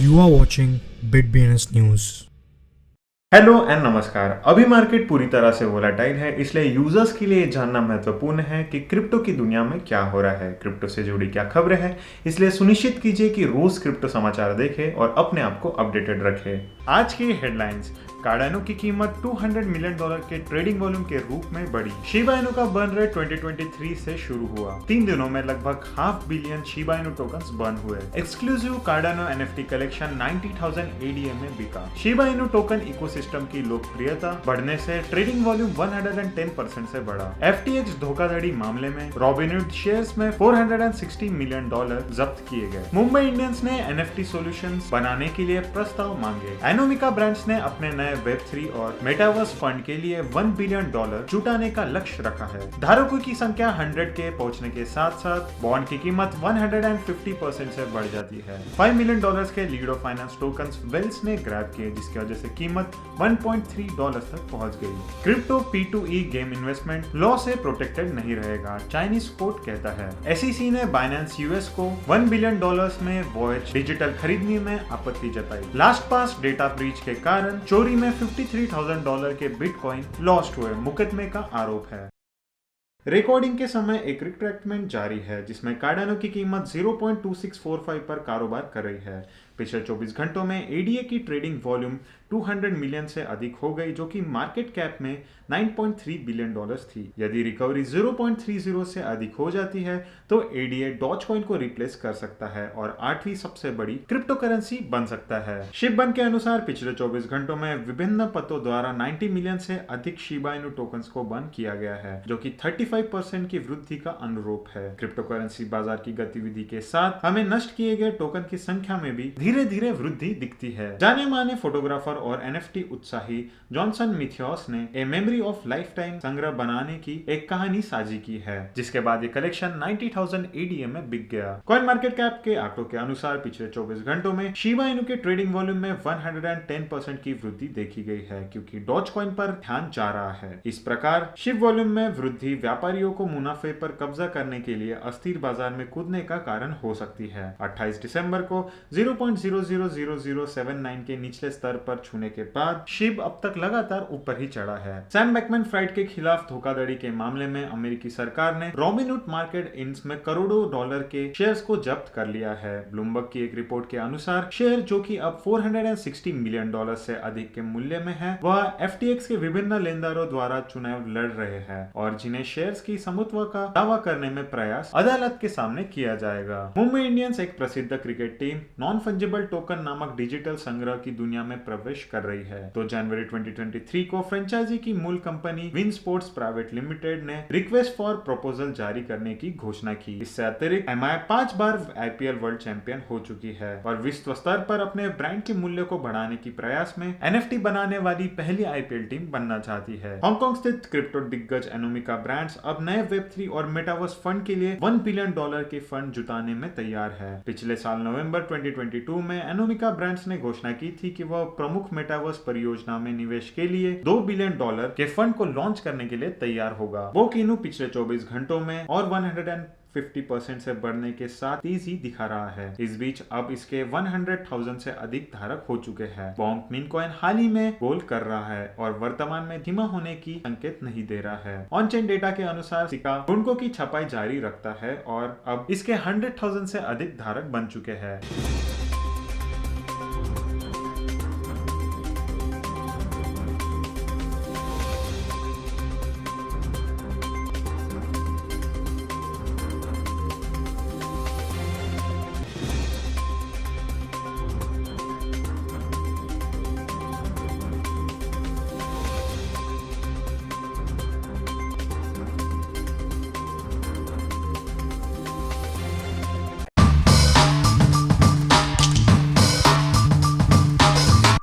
You are watching BitBNS News. Hello and नमस्कार। अभी market पूरी तरह से वोलेटाइल है, इसलिए यूजर्स के लिए जानना महत्वपूर्ण है कि क्रिप्टो की दुनिया में क्या हो रहा है, क्रिप्टो से जुड़ी क्या खबरें हैं। इसलिए सुनिश्चित कीजिए कि रोज क्रिप्टो समाचार देखें और अपने आप को अपडेटेड रखें। आज की हेडलाइंस: कार्डानो की कीमत $200 मिलियन के ट्रेडिंग वॉल्यूम के रूप में बढ़ी। शिबा इनु का बर्न रेट 2023 से शुरू हुआ। 3 दिनों में लगभग ½ billion Shiba Inu tokens burn हुए। Exclusive Cardano NFT collection 90,000 ADM में बिका। शिबा इनु टोकन इकोसिस्टम की लोकप्रियता बढ़ने से ट्रेडिंग वॉल्यूम 110% से बढ़ा। FTX धोखाधड़ी मामले में रॉबिनहुड शेयर्स में $460 मिलियन जब्त किए गए। मुंबई इंडियंस ने एनएफटी सॉल्यूशंस बनाने के लिए प्रस्ताव मांगे। एनोमिका ब्रांड्स ने अपने नए वेब3 और मेटावर्स फंड के लिए $1 बिलियन जुटाने का लक्ष्य रखा है। धारकों की संख्या 100 के पहुंचने के साथ साथ बॉन्ड की कीमत 150% से बढ़ जाती है। $5 मिलियन के लीडो फाइनेंस टोकन्स वेल्स ने ग्रैब किए, जिसकी वजह से कीमत $1.3 तक पहुंच गई। Crypto P2E game investment law से प्रोटेक्टेड नहीं रहेगा, चाइनीज कोर्ट कहता है। SEC ने बाइनेंस यूएस को $1 बिलियन में वॉयज डिजिटल खरीदने में आपत्ति जताई। लास्ट पास डेटा ब्रीच के कारण चोरी में $53,000 के बिटकॉइन लॉस्ट हुए, मुकदमे का आरोप है। रिकॉर्डिंग के समय एक रिट्रैक्टमेंट जारी है, जिसमें कार्डानो की कीमत 0.2645 पर कारोबार कर रही है। पिछले 24 घंटों में एडीए की ट्रेडिंग वॉल्यूम 200 मिलियन से अधिक हो गई, जो कि मार्केट कैप में $9.3 बिलियन थी। यदि रिकवरी 0.30 से अधिक हो जाती है तो एडीए डॉजकॉइन को रिप्लेस कर सकता है और 8वीं सबसे बड़ी क्रिप्टो करेंसी बन सकता है। शिबबन के अनुसार पिछले 24 घंटों में विभिन्न पतों द्वारा 90 मिलियन से अधिक शिबा इनु टोकन्स को बंद किया गया है, जो कि 35% की वृद्धि का अनुरूप है। क्रिप्टो करेंसी बाजार की गतिविधि के साथ हमें नष्ट किए गए टोकन की संख्या में भी धीरे धीरे वृद्धि दिखती है। जाने माने फोटोग्राफर और एनएफटी उत्साही जॉनसन मिथियोस ने a memory of life time संग्रह बनाने की एक कहानी साझी की है, जिसके बाद ये कलेक्शन 90,000 एडीएम में बिक गया। कॉइन मार्केट कैप के आंकड़ों के अनुसार पिछले 24 घंटों में शिबा इनु के ट्रेडिंग वॉल्यूम में 110% की वृद्धि देखी गई है, क्योंकि डॉजकॉइन पर ध्यान जा रहा है। इस प्रकार शिब वॉल्यूम में वृद्धि व्यापारियों को मुनाफे पर कब्जा करने के लिए अस्थिर बाजार में कूदने का कारण हो सकती है। 28 दिसंबर को 0.000079 के निचले स्तर पर छूने के बाद शिब अब तक लगातार ऊपर ही चढ़ा है। सैम बैकमैन-फ्राइड के खिलाफ धोखाधड़ी के मामले में अमेरिकी सरकार ने रॉबिनहुड मार्केट इंस में करोड़ों डॉलर के शेयर्स को जब्त कर लिया है। ब्लूमबर्ग की एक रिपोर्ट के अनुसार शेयर, जो कि अब $460 मिलियन से अधिक के मूल्य में है, वह FTX के विभिन्न लेनदारों द्वारा चुनाव लड़ रहे हैं और जिन्हें शेयर्स की स्वामित्व का दावा करने में प्रयास अदालत के सामने किया जाएगा। मुंबई इंडियंस एक प्रसिद्ध cricket team non fungible token नामक डिजिटल संग्रह की दुनिया में प्रवेश कर रही है। तो जनवरी 2023 को फ्रेंचाइजी की मूल company win sports private limited ने रिक्वेस्ट फॉर प्रपोजल जारी करने की घोषणा की। इससे अतिरिक्त MI 5 बार IPL वर्ल्ड चैंपियन हो चुकी है और विश्व स्तर पर अपने ब्रांड के मूल्य को बढ़ाने की प्रयास में NFT बनाने वाली पहली IPL टीम बनना चाहती है। हांगकांग स्थित क्रिप्टो दिग्गज एनोमिका ब्रांड्स अब नए वेब3 और मेटावर्स फंड के लिए $1 बिलियन के फंड जुटाने में तैयार है। पिछले साल नवंबर 2022 में एनोमिका ब्रांड्स ने घोषणा की थी कि वह प्रमुख मेटावर्स परियोजना में निवेश के लिए $2 बिलियन के फंड को लॉन्च करने के लिए तैयार होगा। वो कीनू पिछले 24 घंटों में और 150% से बढ़ने के साथ तेजी दिखा रहा है। इस बीच अब इसके 100,000 से अधिक धारक हो चुके हैं। बॉन्क मिन कॉइन हाल ही में गोल कर रहा है और वर्तमान में धीमा होने की संकेत नहीं दे रहा है। ऑन चेन डेटा के अनुसार सिक्का गुणकों की छपाई जारी रखता है और अब इसके 100,000 से अधिक धारक बन चुके हैं।